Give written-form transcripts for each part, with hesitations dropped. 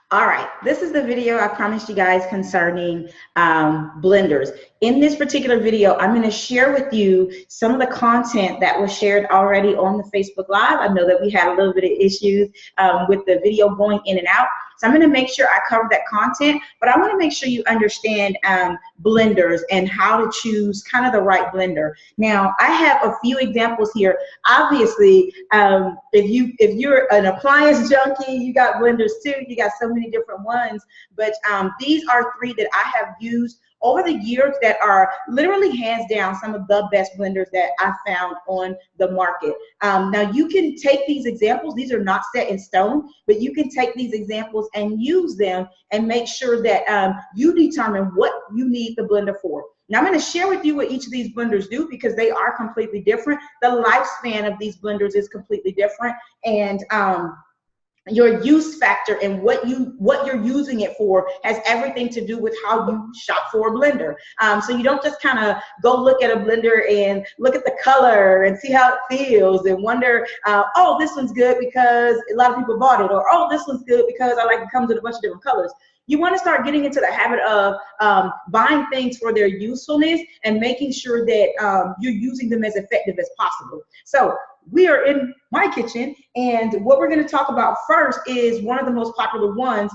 All right, this is the video I promised you guys concerning blenders. In this particular video, I'm going to share with you some of the content that was shared already on the Facebook Live. I know that we had a little bit of issues with the video going in and out. So I'm going to make sure I cover that content, but I want to make sure you understand blenders and how to choose kind of the right blender. Now, I have a few examples here. Obviously, if you're an appliance junkie, you got blenders too. You got so many different ones, but these are three that I have used over the years that are literally hands down some of the best blenders that I found on the market. Now you can take these examples, these are not set in stone, but you can take these examples and use them and make sure that you determine what you need the blender for. Now I'm going to share with you what each of these blenders do because they are completely different. The lifespan of these blenders is completely different, and your use factor and what you're using it for has everything to do with how you shop for a blender. So you don't just kind of go look at a blender and look at the color and see how it feels and wonder, oh, this one's good because a lot of people bought it, or oh, this one's good because I like it comes in a bunch of different colors. You want to start getting into the habit of buying things for their usefulness and making sure that you're using them as effective as possible. So we are in my kitchen, and what we're going to talk about first is one of the most popular ones,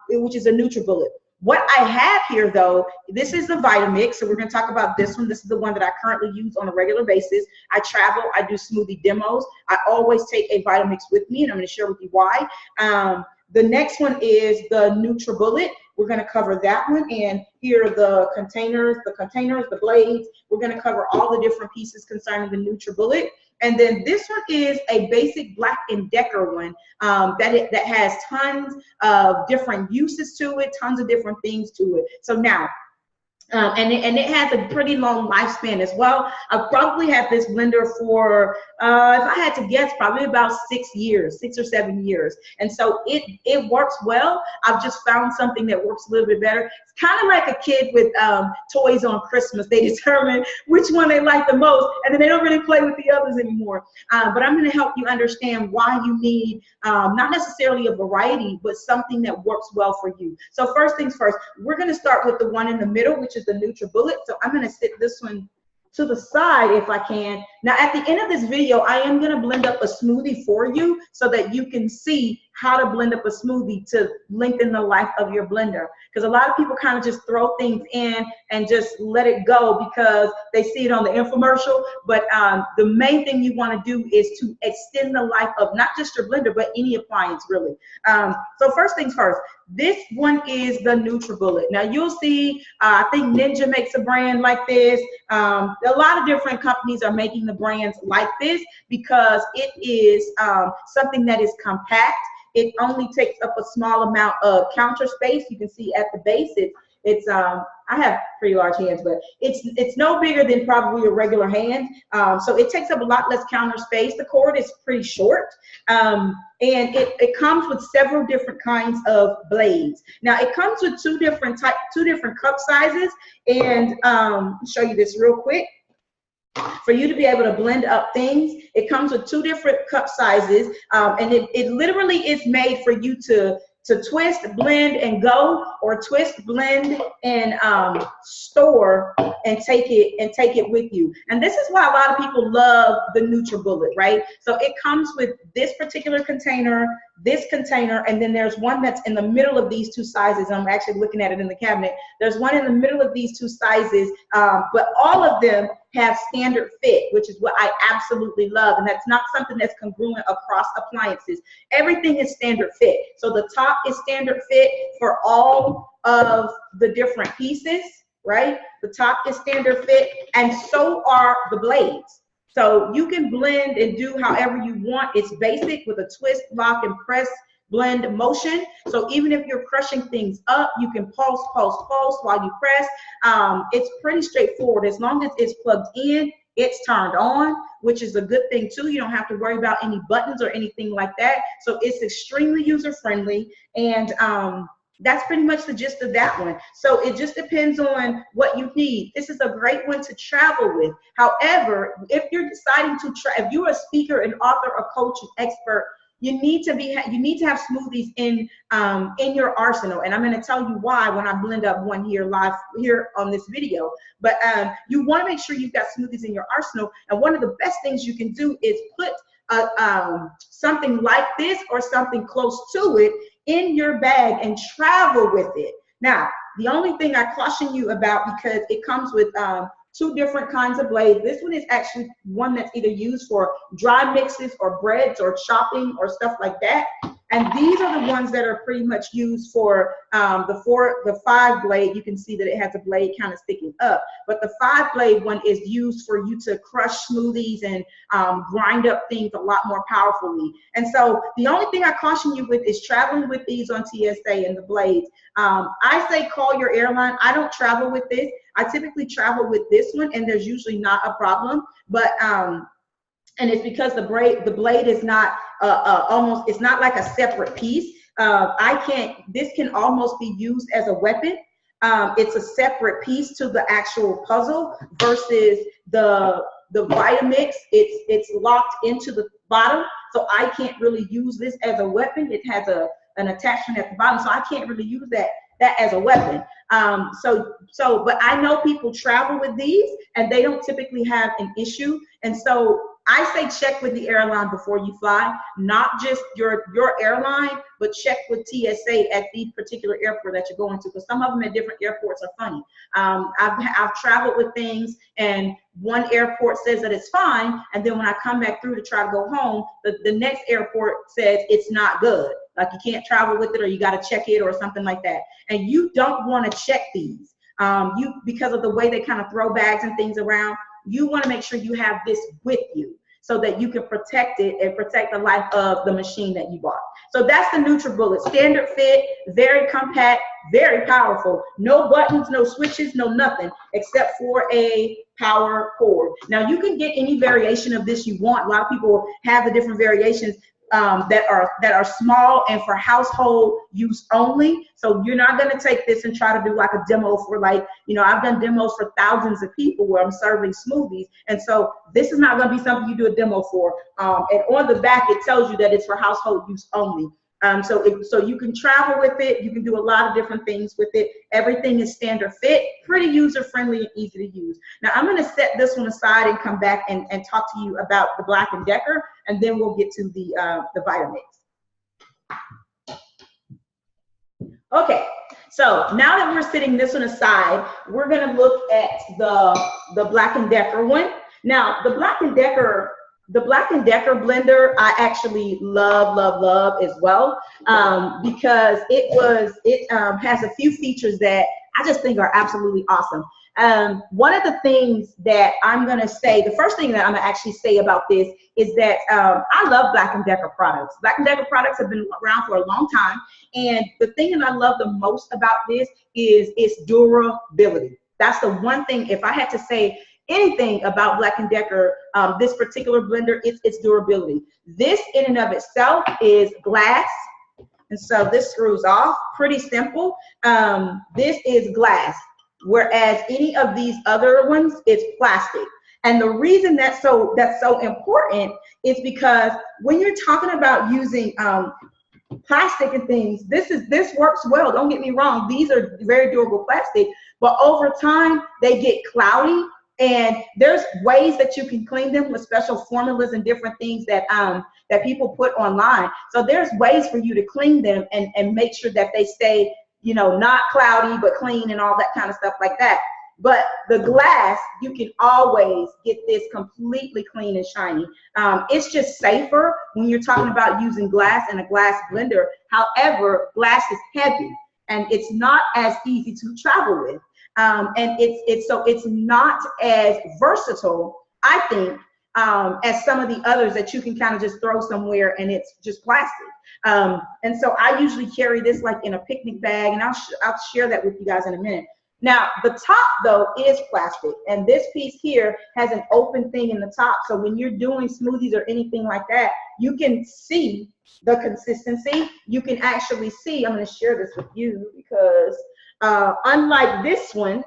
which is a NutriBullet. What I have here, though, this is the Vitamix, so we're going to talk about this one. This is the one that I currently use on a regular basis. I travel, I do smoothie demos. I always take a Vitamix with me, and I'm going to share with you why. The next one is the NutriBullet. We're going to cover that one, and here are the containers, the blades. We're going to cover all the different pieces concerning the NutriBullet. And then this one is a basic Black & Decker one that has tons of different uses to it, tons of different things to it. So now, and it has a pretty long lifespan as well. I've probably had this blender for, if I had to guess, probably about 6 years, 6 or 7 years. And so it works well. I've just found something that works a little bit better. It's kind of like a kid with toys on Christmas. They determine which one they like the most, and then they don't really play with the others anymore. But I'm going to help you understand why you need not necessarily a variety, but something that works well for you. So first things first, we're going to start with the one in the middle, which is the NutriBullet. So I'm going to sit this one to the side if I can. Now at the end of this video, I am going to blend up a smoothie for you so that you can see how to blend up a smoothie to lengthen the life of your blender. Because a lot of people kind of just throw things in and just let it go because they see it on the infomercial. But the main thing you want to do is to extend the life of not just your blender, but any appliance really. So first things first, this one is the NutriBullet. Now you'll see, I think Ninja makes a brand like this. A lot of different companies are making the brands like this because it is something that is compact. It only takes up a small amount of counter space. You can see at the base, it's I have pretty large hands, but it's no bigger than probably a regular hand. So it takes up a lot less counter space. The cord is pretty short, and it comes with several different kinds of blades. Now it comes with two different cup sizes, and I'll show you this real quick. For you to be able to blend up things, it comes with two different cup sizes, and it literally is made for you to twist, blend, and go, or twist, blend, and store and take it with you. And this is why a lot of people love the NutriBullet, right? So it comes with this particular container, this container, and then there's one that's in the middle of these two sizes. I'm actually looking at it in the cabinet. There's one in the middle of these two sizes, but all of them have standard fit, which is what I absolutely love. And that's not something that's congruent across appliances. Everything is standard fit. So the top is standard fit for all of the different pieces, right? The top is standard fit, and so are the blades. So you can blend and do however you want. It's basic with a twist, lock, and press blend motion. So even if you're crushing things up, you can pulse while you press. It's pretty straightforward. As long as it's plugged in, it's turned on, which is a good thing too. You don't have to worry about any buttons or anything like that. So it's extremely user-friendly, and that's pretty much the gist of that one. So it just depends on what you need. This is a great one to travel with. However, if you're deciding to if you're a speaker, an author, a coach, an expert, You need to have smoothies in your arsenal, and I'm going to tell you why when I blend up one here live here on this video. But you want to make sure you've got smoothies in your arsenal, and one of the best things you can do is put something like this or something close to it in your bag and travel with it. Now, the only thing I caution you about, because it comes with two different kinds of blades. This one is actually one that's either used for dry mixes or breads or chopping or stuff like that. And these are the ones that are pretty much used for the 5-blade. You can see that it has a blade kind of sticking up, but the 5-blade one is used for you to crush smoothies and grind up things a lot more powerfully. And so the only thing I caution you with is traveling with these on TSA and the blades. I say call your airline. I don't travel with this. I typically travel with this one, and there's usually not a problem. But and it's because the blade is not it's not like a separate piece. This can almost be used as a weapon. It's a separate piece to the actual puzzle versus the Vitamix. It's locked into the bottom, so I can't really use this as a weapon. It has an attachment at the bottom, so I can't really use that as a weapon. But I know people travel with these and they don't typically have an issue. And so I say check with the airline before you fly, not just your airline, but check with TSA at the particular airport that you're going to, because some of them at different airports are funny. I've traveled with things, and one airport says that it's fine, and then when I come back through to try to go home, the next airport says it's not good. Like you can't travel with it, or you got to check it or something like that. And you don't want to check these because of the way they kind of throw bags and things around. You want to make sure you have this with you so that you can protect it and protect the life of the machine that you bought. So that's the NutriBullet. Standard fit, very compact, very powerful. No buttons, no switches, no nothing except for a power cord. Now you can get any variation of this you want. A lot of people have the different variations that are small and for household use only. So you're not going to take this and try to do like a demo for I've done demos for thousands of people where I'm serving smoothies. And so this is not going to be something you do a demo for. And on the back, it tells you that it's for household use only. So you can travel with it. You can do a lot of different things with it. Everything is standard fit, pretty user-friendly and easy to use. Now I'm going to set this one aside and come back and talk to you about the Black & Decker, and then we'll get to the Vitamix. Okay, so now that we're setting this one aside, we're going to look at the Black & Decker one. Now the Black & Decker blender, I actually love as well, because it has a few features that I just think are absolutely awesome. One of the things that I'm going to say, the first thing that I'm going to actually say about this is that I love Black & Decker products. Black & Decker products have been around for a long time, and the thing that I love the most about this is its durability. That's the one thing, if I had to say anything about Black & Decker, this particular blender, it's its durability. This in and of itself is glass, and so this screws off, pretty simple. This is glass, whereas any of these other ones, it's plastic. And the reason that's so important is because when you're talking about using plastic and things, this works well, don't get me wrong. These are very durable plastic, but over time they get cloudy. And there's ways that you can clean them with special formulas and different things that people put online. So there's ways for you to clean them and make sure that they stay, not cloudy, but clean and all that kind of stuff like that. But the glass, you can always get this completely clean and shiny. It's just safer when you're talking about using glass in a glass blender. However, glass is heavy and it's not as easy to travel with. And it's not as versatile, I think, as some of the others that you can kind of just throw somewhere and it's just plastic. And so I usually carry this like in a picnic bag, and I'll share that with you guys in a minute. Now the top though is plastic, and this piece here has an open thing in the top. So when you're doing smoothies or anything like that, you can see the consistency. You can actually see, I'm going to share this with you because unlike this one,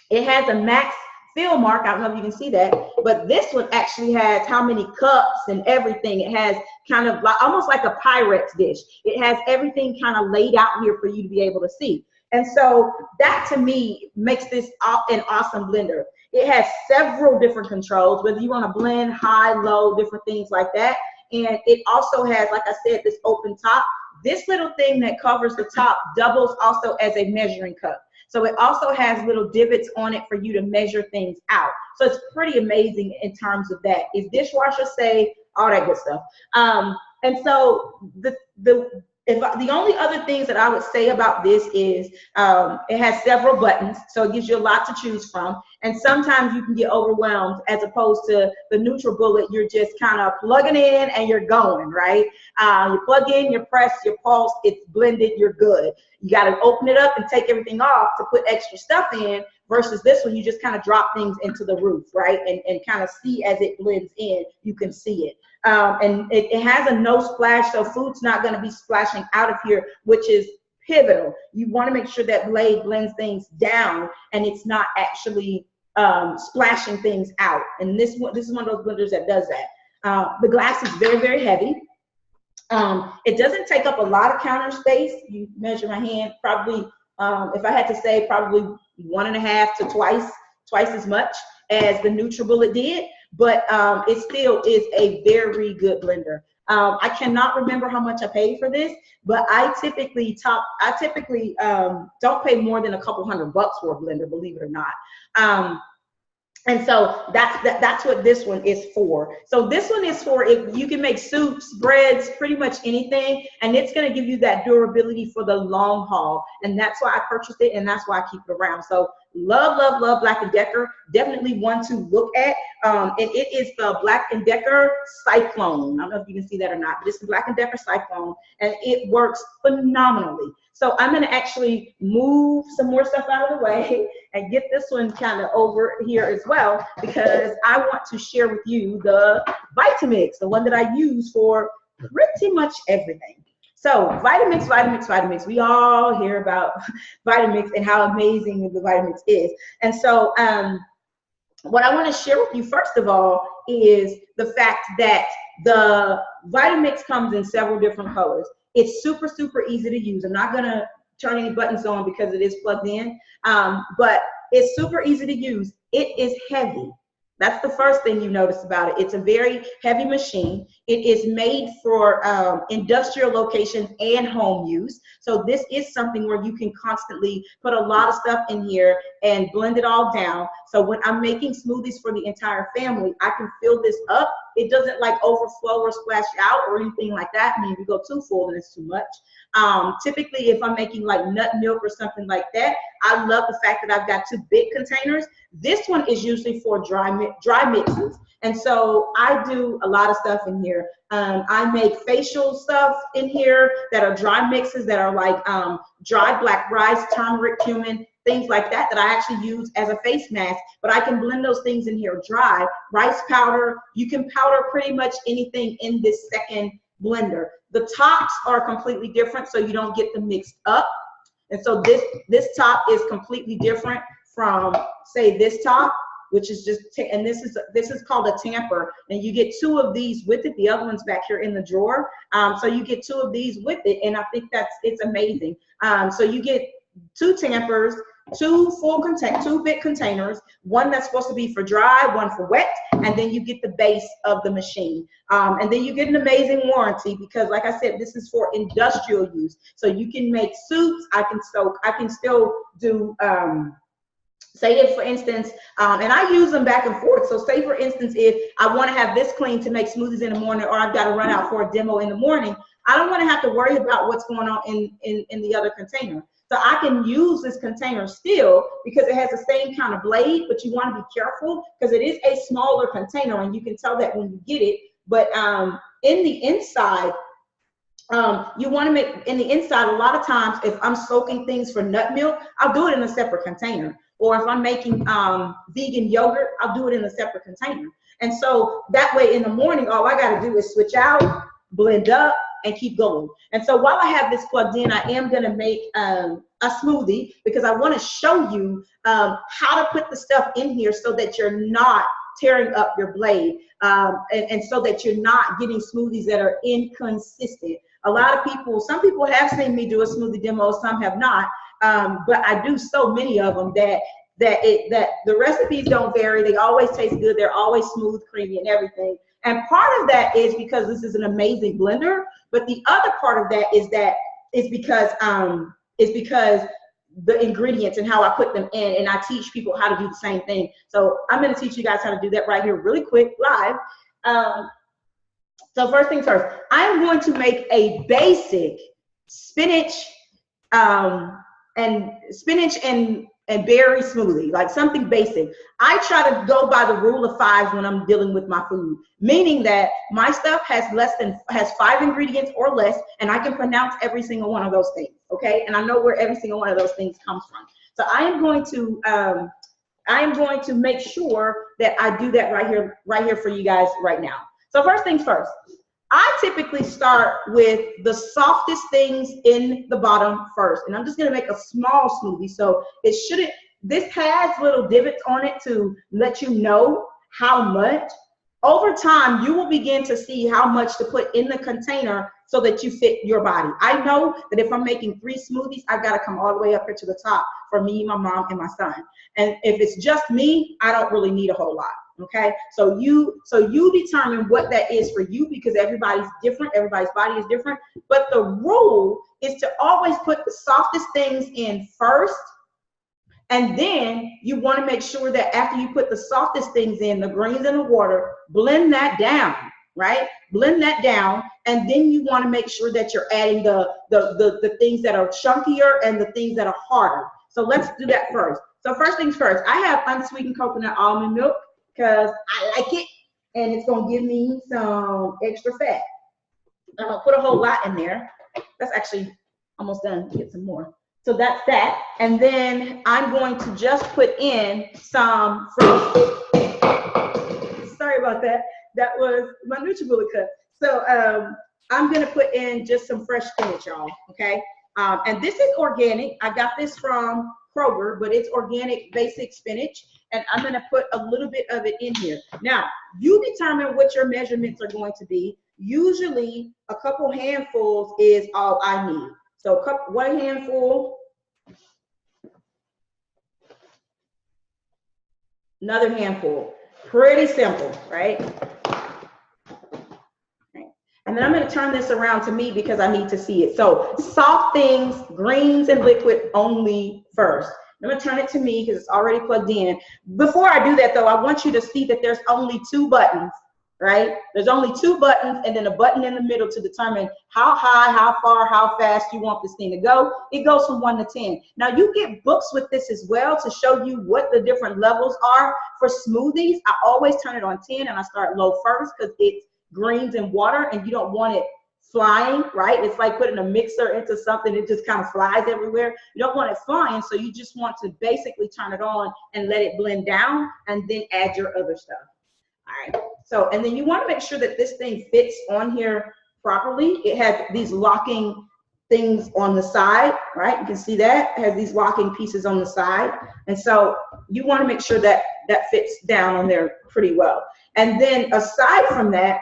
it has a max fill mark. I don't know if you can see that, but this one actually has how many cups and everything. It has kind of like almost like a Pyrex dish. It has everything kind of laid out here for you to be able to see. And so that to me makes this an awesome blender. It has several different controls, whether you want to blend high, low, different things like that. And it also has, like I said, this open top. This little thing that covers the top doubles also as a measuring cup. So it also has little divots on it for you to measure things out. So it's pretty amazing in terms of that. Is dishwasher safe? All that good stuff. And so the only other things that I would say about this is it has several buttons, so it gives you a lot to choose from. And sometimes you can get overwhelmed as opposed to the NutriBullet. You're just kind of plugging in and you're going, right? You plug in, you press, you pulse, it's blended, you're good. You got to open it up and take everything off to put extra stuff in, versus this one, you just kind of drop things into the roof, right? And kind of see as it blends in, you can see it. And it has a no splash, so food's not going to be splashing out of here, which is pivotal. You want to make sure that blade blends things down and it's not actually splashing things out. And this is one of those blenders that does that. The glass is very, very heavy. It doesn't take up a lot of counter space. You measure my hand, probably, if I had to say, probably 1.5 to twice as much as the NutriBullet did, but it still is a very good blender. I cannot remember how much I paid for this, but I typically don't pay more than a couple $100 for a blender, believe it or not. And so that's what this one is for. So this one is for if you can make soups, breads, pretty much anything, and it's going to give you that durability for the long haul. And that's why I purchased it, and that's why I keep it around. So love, love, love Black & Decker. Definitely one to look at. And it is the Black & Decker Cyclone. I don't know if you can see that or not, but it's the Black & Decker Cyclone, and it works phenomenally. So I'm going to actually move some more stuff out of the way and get this one kind of over here as well, because I want to share with you the Vitamix, the one that I use for pretty much everything. So Vitamix, Vitamix, Vitamix. We all hear about Vitamix and how amazing the Vitamix is. And so what I want to share with you first of all is the fact that the Vitamix comes in several different colors. It's super, super easy to use. I'm not going to turn any buttons on because it is plugged in, but it's super easy to use. It is heavy. That's the first thing you notice about it. It's a very heavy machine. It is made for industrial locations and home use. So this is something where you can constantly put a lot of stuff in here and blend it all down. So when I'm making smoothies for the entire family, I can fill this up. It doesn't like overflow or splash out or anything like that. I mean, if you go too full, then it's too much. Typically, if I'm making like nut milk or something like that, I love the fact that I've got 2 big containers. This one is usually for dry mixes. And so I do a lot of stuff in here. I make facial stuff in here that are dry mixes that are like dry black rice, turmeric, cumin, things like that I actually use as a face mask, but I can blend those things in here dry. Rice powder, you can powder pretty much anything in this second blender. The tops are completely different, so you don't get them mixed up. And so this top is completely different from, say, this top, which is just, and this is called a tamper, and you get 2 of these with it. The other one's back here in the drawer. So you get 2 of these with it, and I think it's amazing. So you get 2 tampers, 2 big containers, one that's supposed to be for dry, one for wet, and then you get the base of the machine. And then you get an amazing warranty because, like I said, this is for industrial use. So you can make soups. I can still do, say if for instance, and I use them back and forth. So say for instance, if I want to have this clean to make smoothies in the morning, or I've got to run out for a demo in the morning, I don't want to have to worry about what's going on in the other container. So I can use this container still because it has the same kind of blade, but you want to be careful because it is a smaller container, and you can tell that when you get it. But in the inside, you want to make, in the inside, a lot of times if I'm soaking things for nut milk, I'll do it in a separate container. Or if I'm making vegan yogurt, I'll do it in a separate container. And so that way in the morning, all I got to do is switch out, blend up, and keep going. And so while I have this plugged in, I am going to make a smoothie because I want to show you how to put the stuff in here so that you're not tearing up your blade and so that you're not getting smoothies that are inconsistent. A lot of people, some people have seen me do a smoothie demo, some have not, but I do so many of them that the recipes don't vary. They always taste good. They're always smooth, creamy, and everything. And part of that is because this is an amazing blender, but the other part of that is because the ingredients and how I put them in, and I teach people how to do the same thing. So I'm going to teach you guys how to do that right here really quick live. So first things first, I'm going to make a basic spinach and berry smoothie, like something basic. I try to go by the rule of 5 when I'm dealing with my food, meaning that my stuff has 5 ingredients or less, and I can pronounce every single one of those things, okay? And I know where every single one of those things comes from. So I am going to make sure that I do that right here for you guys right now. So first things first, I typically start with the softest things in the bottom first. And I'm just gonna make a small smoothie. So it shouldn't, this has little divots on it to let you know how much. Over time, you will begin to see how much to put in the container so that you fit your body. I know that if I'm making 3 smoothies, I've gotta come all the way up here to the top for me, my mom, and my son. And if it's just me, I don't really need a whole lot. Okay, so you determine what that is for you because everybody's different, everybody's body is different. But the rule is to always put the softest things in first, and then you want to make sure that after you put the softest things in, the greens and the water, blend that down, right? Blend that down, and then you want to make sure that you're adding the things that are chunkier and the things that are harder. So let's do that first. So first things first, I have unsweetened coconut almond milk, because I like it and it's gonna give me some extra fat. I'm gonna put a whole lot in there. That's actually almost done. Get some more. So that's that. And then I'm going to just put in some fruit. Sorry about that. That was my NutriBullet cut. So I'm gonna put in just some fresh spinach, y'all. Okay. And this is organic. I got this from Kroger, but it's organic basic spinach. And I'm going to put a little bit of it in here. Now, you determine what your measurements are going to be. Usually, a couple handfuls is all I need. So, one handful, another handful. Pretty simple, right? And then I'm going to turn this around to me because I need to see it. So, soft things, greens and liquid only first. I'm going to turn it to me because it's already plugged in. Before I do that, though, I want you to see that there's only 2 buttons, right? There's only 2 buttons and then a button in the middle to determine how high, how far, how fast you want this thing to go. It goes from 1 to 10. Now, you get books with this as well to show you what the different levels are. For smoothies, I always turn it on 10 and I start low first because it's greens and water and you don't want it flying, right? It's like putting a mixer into something, it just kind of flies everywhere. You don't want it flying, so you just want to basically turn it on and let it blend down and then add your other stuff. All right, so, and then you want to make sure that this thing fits on here properly. It has these locking things on the side, right? You can see that it has these locking pieces on the side. And so you want to make sure that that fits down on there pretty well. And then aside from that,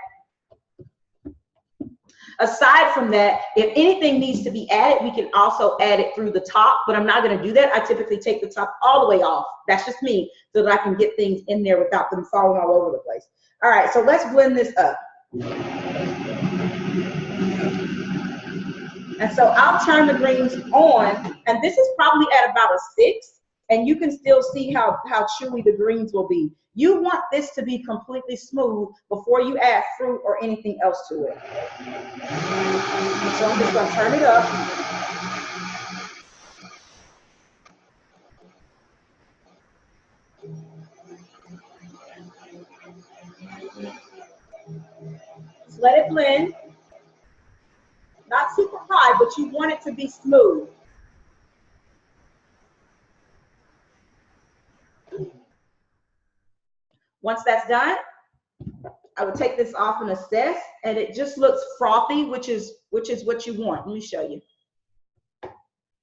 if anything needs to be added, we can also add it through the top, but I'm not going to do that. I typically take the top all the way off. That's just me, so that I can get things in there without them falling all over the place. All right, so let's blend this up. And so I'll turn the greens on, and this is probably at about a 6, and you can still see how chewy the greens will be. You want this to be completely smooth before you add fruit or anything else to it. So I'm just gonna turn it up. Just let it blend. Not super high, but you want it to be smooth. Once that's done, I would take this off and assess, and it just looks frothy, which is what you want. Let me show you.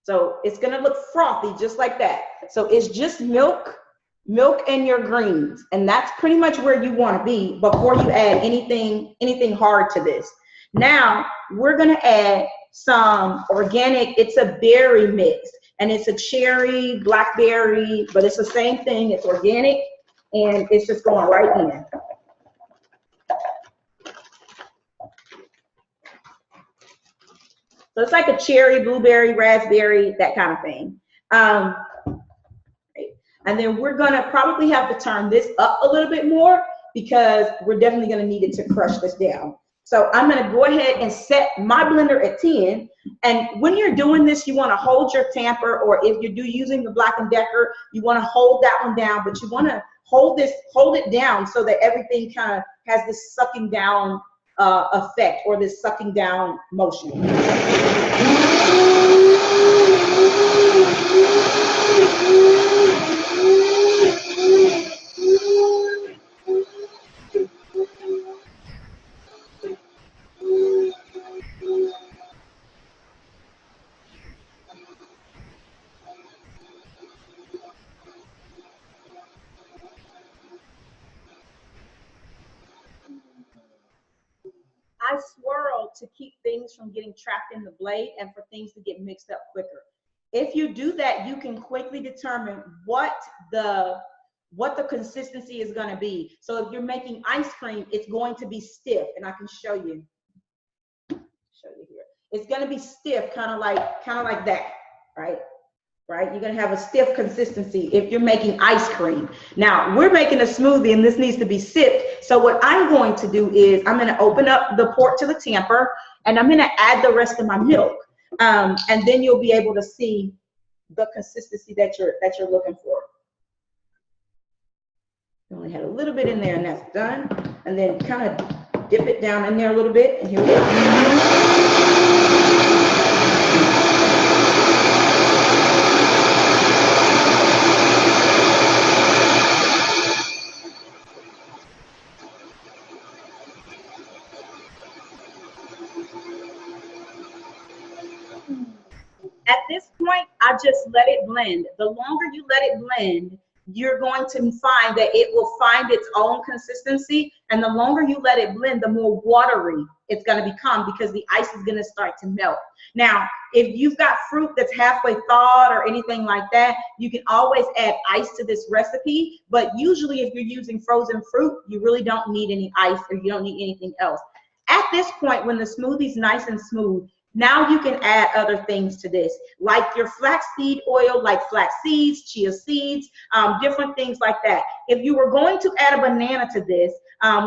So it's gonna look frothy just like that. So it's just milk and your greens, and that's pretty much where you want to be before you add anything hard to this. Now we're gonna add some organic, it's a berry mix, and it's a cherry, blackberry, but it's the same thing, it's organic, and it's just going right in. So it's like a cherry, blueberry, raspberry, that kind of thing. And then we're gonna probably have to turn this up a little bit more because we're definitely gonna need it to crush this down. So I'm gonna go ahead and set my blender at 10. And when you're doing this, you wanna hold your tamper, or if you're using the Black & Decker, you wanna hold that one down, but you wanna hold it down so that everything kind of has this sucking down effect, or this sucking down motion. I swirl to keep things from getting trapped in the blade and for things to get mixed up quicker. If you do that, you can quickly determine what the consistency is going to be. So if you're making ice cream, it's going to be stiff, and I can show you here. It's going to be stiff, kind of like that, right? Right? You're going to have a stiff consistency if you're making ice cream. Now, we're making a smoothie, and this needs to be sipped. So what I'm going to do is I'm going to open up the port to the tamper, and I'm going to add the rest of my milk. And then you'll be able to see the consistency that you're looking for. You only had a little bit in there, and that's done. And then kind of dip it down in there a little bit, and here we go. At this point, I just let it blend. The longer you let it blend, you're going to find that it will find its own consistency. And the longer you let it blend, the more watery it's going to become, because the ice is going to start to melt. Now, if you've got fruit that's halfway thawed or anything like that, you can always add ice to this recipe. But usually if you're using frozen fruit, you really don't need any ice, or you don't need anything else. At this point, when the smoothie's nice and smooth, now you can add other things to this, like your flaxseed oil, like flax seeds, chia seeds, different things like that. If you were going to add a banana to this,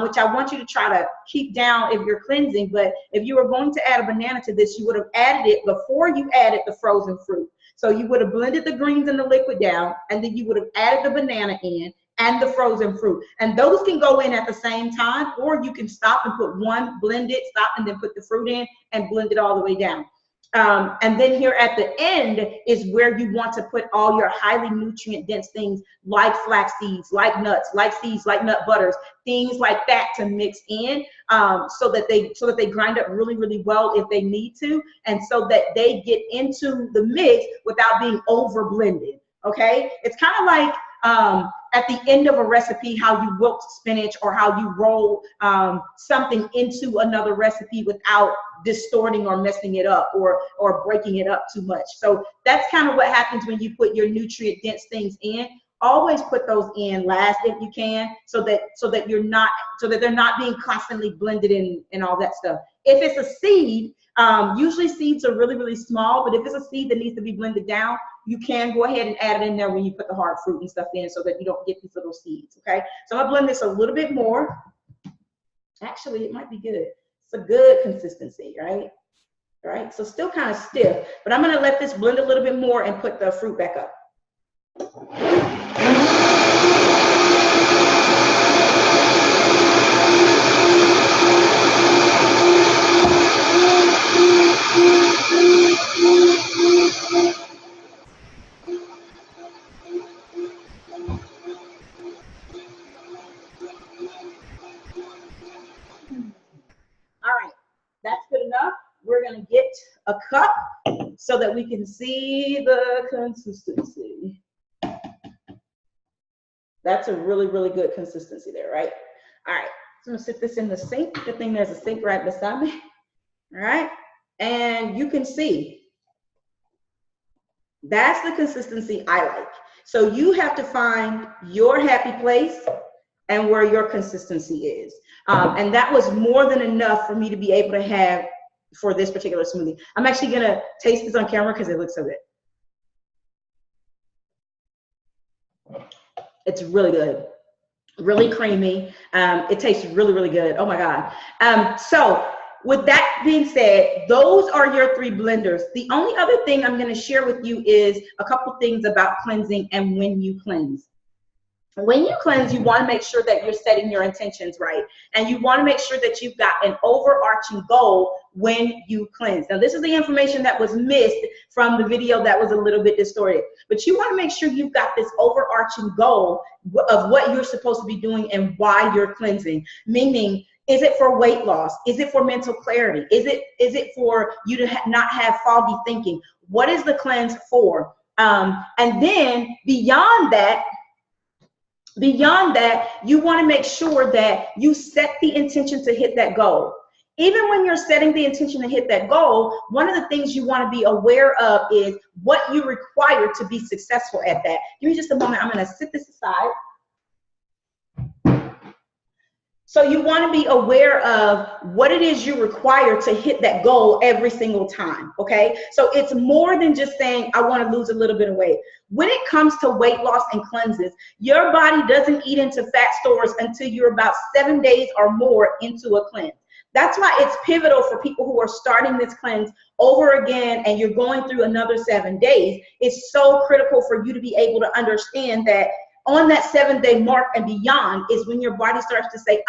which I want you to try to keep down if you're cleansing, but if you were going to add a banana to this, you would have added it before you added the frozen fruit. So you would have blended the greens and the liquid down, and then you would have added the banana in and the frozen fruit. And those can go in at the same time, or you can stop and put one, blend it, stop, and then put the fruit in and blend it all the way down. And then here at the end is where you want to put all your highly nutrient dense things, like flax seeds, like nuts, like seeds, like nut butters, things like that, to mix in, so that they grind up really, really well if they need to, and so that they get into the mix without being over blended. Okay, it's kind of like at the end of a recipe, how you wilt spinach, or how you roll something into another recipe without distorting or messing it up, or breaking it up too much. So that's kind of what happens when you put your nutrient dense things in. Always put those in last if you can, so that they're not being constantly blended in and all that stuff. If it's a seed, usually seeds are really, really small, but if it's a seed that needs to be blended down, you can go ahead and add it in there when you put the hard fruit and stuff in, so that you don't get these little seeds. Okay, so I'm gonna blend this a little bit more. Actually, it might be good. It's a good consistency, right? Right, so still kind of stiff, but I'm gonna let this blend a little bit more and put the fruit back up. All right, that's good enough. We're gonna get a cup so that we can see the consistency. That's a really, really good consistency there, right? All right, so I'm gonna sit this in the sink. Good thing there's a sink right beside me. All right, and you can see that's the consistency I like. So you have to find your happy place and where your consistency is. And that was more than enough for me to be able to have for this particular smoothie. I'm actually gonna taste this on camera because it looks so good. It's really good, really creamy. It tastes really, really good. Oh my God. So with that being said, those are your 3 blenders. The only other thing I'm gonna share with you is a couple things about cleansing and when you cleanse. When you cleanse, you want to make sure that you're setting your intentions right. And you want to make sure that you've got an overarching goal when you cleanse. Now, this is the information that was missed from the video that was a little bit distorted. But you want to make sure you've got this overarching goal of what you're supposed to be doing and why you're cleansing. Meaning, is it for weight loss? Is it for mental clarity? Is it for you to not have foggy thinking? What is the cleanse for? And then beyond that, you want to make sure that you set the intention to hit that goal. Even when you're setting the intention to hit that goal, one of the things you want to be aware of is what you require to be successful at that. Give me just a moment. I'm going to sit this aside. So you want to be aware of what it is you require to hit that goal every single time, okay? So it's more than just saying, I want to lose a little bit of weight. When it comes to weight loss and cleanses, your body doesn't eat into fat stores until you're about 7 days or more into a cleanse. That's why it's pivotal for people who are starting this cleanse over again and you're going through another 7 days. It's so critical for you to be able to understand that on that 7-day mark and beyond is when your body starts to say,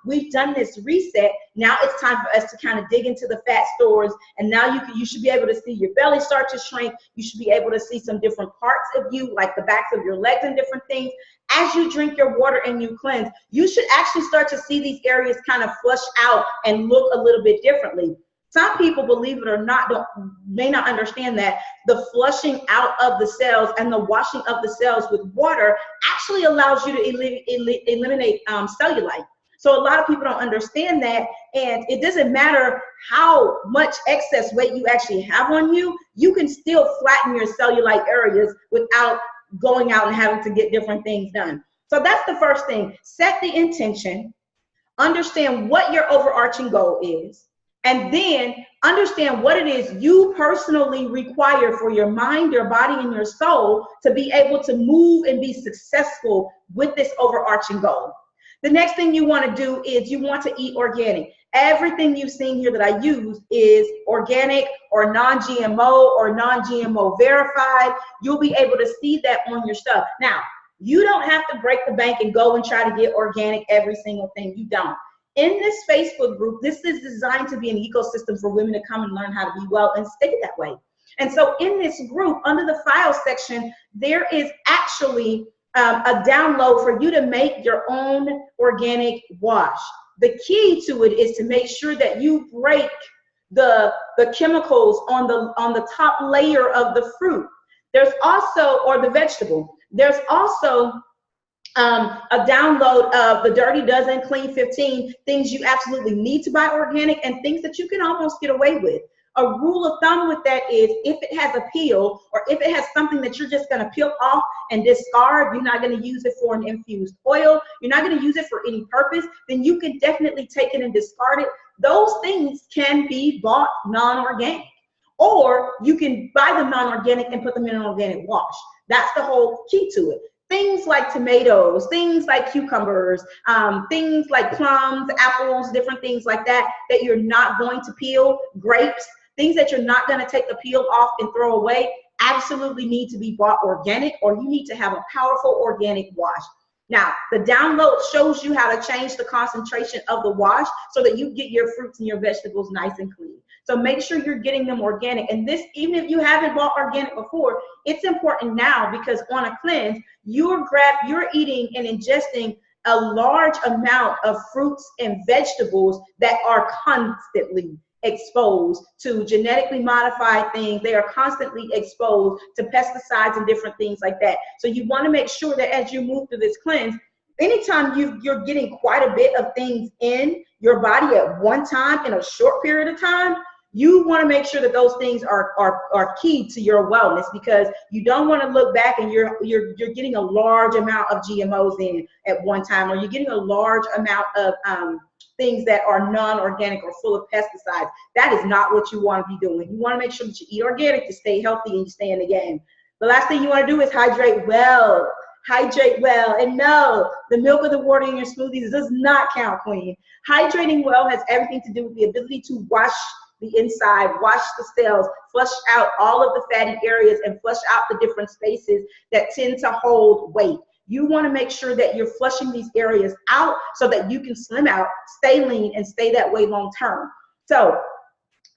we've done this reset. Now it's time for us to kind of dig into the fat stores. And now you should be able to see your belly start to shrink. You should be able to see some different parts of you, like the backs of your legs and different things. As you drink your water and you cleanse, you should actually start to see these areas kind of flush out and look a little bit differently. Some people, believe it or not, may not understand that the flushing out of the cells and the washing of the cells with water actually allows you to eliminate cellulite. So a lot of people don't understand that, and it doesn't matter how much excess weight you actually have on you, you can still flatten your cellulite areas without going out and having to get different things done. So that's the first thing. Set the intention, understand what your overarching goal is, and then understand what it is you personally require for your mind, your body, and your soul to be able to move and be successful with this overarching goal. The next thing you want to do is you want to eat organic. Everything you've seen here that I use is organic or non-GMO or non-GMO verified. You'll be able to see that on your stuff. Now, you don't have to break the bank and go and try to get organic every single thing. You don't. In this Facebook group, this is designed to be an ecosystem for women to come and learn how to be well and stay that way. And so in this group, under the file section, there is actually a download for you to make your own organic wash. The key to it is to make sure that you break the chemicals on the top layer of the fruit. There's also, or the vegetable, there's also a download of the Dirty Dozen, Clean 15, things you absolutely need to buy organic and things that you can almost get away with. A rule of thumb with that is if it has a peel or if it has something that you're just going to peel off and discard, you're not going to use it for an infused oil, you're not going to use it for any purpose, then you can definitely take it and discard it. Those things can be bought non-organic. Or you can buy them non-organic and put them in an organic wash. That's the whole key to it. Things like tomatoes, things like cucumbers, things like plums, apples, different things like that, that you're not going to peel, grapes, things that you're not going to take the peel off and throw away, absolutely need to be bought organic, or you need to have a powerful organic wash. Now, the download shows you how to change the concentration of the wash so that you get your fruits and your vegetables nice and clean. So make sure you're getting them organic. And this, even if you haven't bought organic before, it's important now because on a cleanse, you're eating and ingesting a large amount of fruits and vegetables that are constantly exposed to genetically modified things. They are constantly exposed to pesticides and different things like that. So you want to make sure that as you move through this cleanse, anytime you're getting quite a bit of things in your body at one time in a short period of time, you want to make sure that those things are key to your wellness, because you don't want to look back and you're getting a large amount of GMOs in at one time, or you're getting a large amount of things that are non-organic or full of pesticides. That is not what you want to be doing. You want to make sure that you eat organic to stay healthy and you stay in the game. The last thing you want to do is hydrate well. Hydrate well. And no, the milk or the water in your smoothies does not count, queen. Hydrating well has everything to do with the ability to wash the inside, wash the cells, flush out all of the fatty areas, and flush out the different spaces that tend to hold weight. You want to make sure that you're flushing these areas out so that you can slim out, stay lean, and stay that way long term. So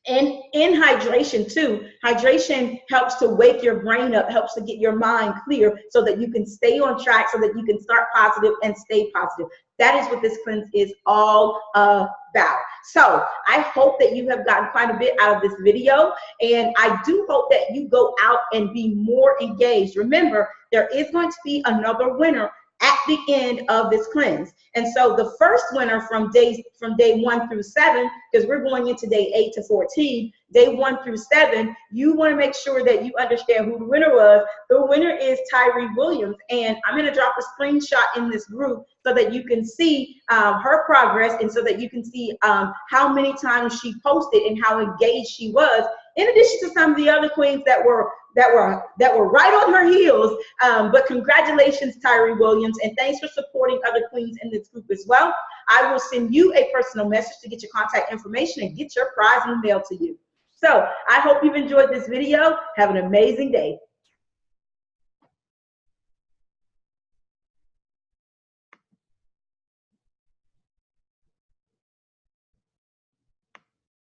in hydration too, hydration helps to wake your brain up, helps to get your mind clear so that you can stay on track, so that you can start positive and stay positive. That is what this cleanse is all about. So I hope that you have gotten quite a bit out of this video, and I do hope that you go out and be more engaged. Remember, there is going to be another winner at the end of this cleanse. And so the first winner from day 1 through 7, because we're going into day 8 to 14, day 1 through 7, you want to make sure that you understand who the winner was. The winner is Tyree Williams, and I'm going to drop a screenshot in this group so that you can see her progress, and so that you can see how many times she posted and how engaged she was, in addition to some of the other queens that were right on her heels. But congratulations, Tyree Williams, and thanks for supporting other queens in this group as well. I will send you a personal message to get your contact information and get your prize in the mail to you. So I hope you've enjoyed this video. Have an amazing day.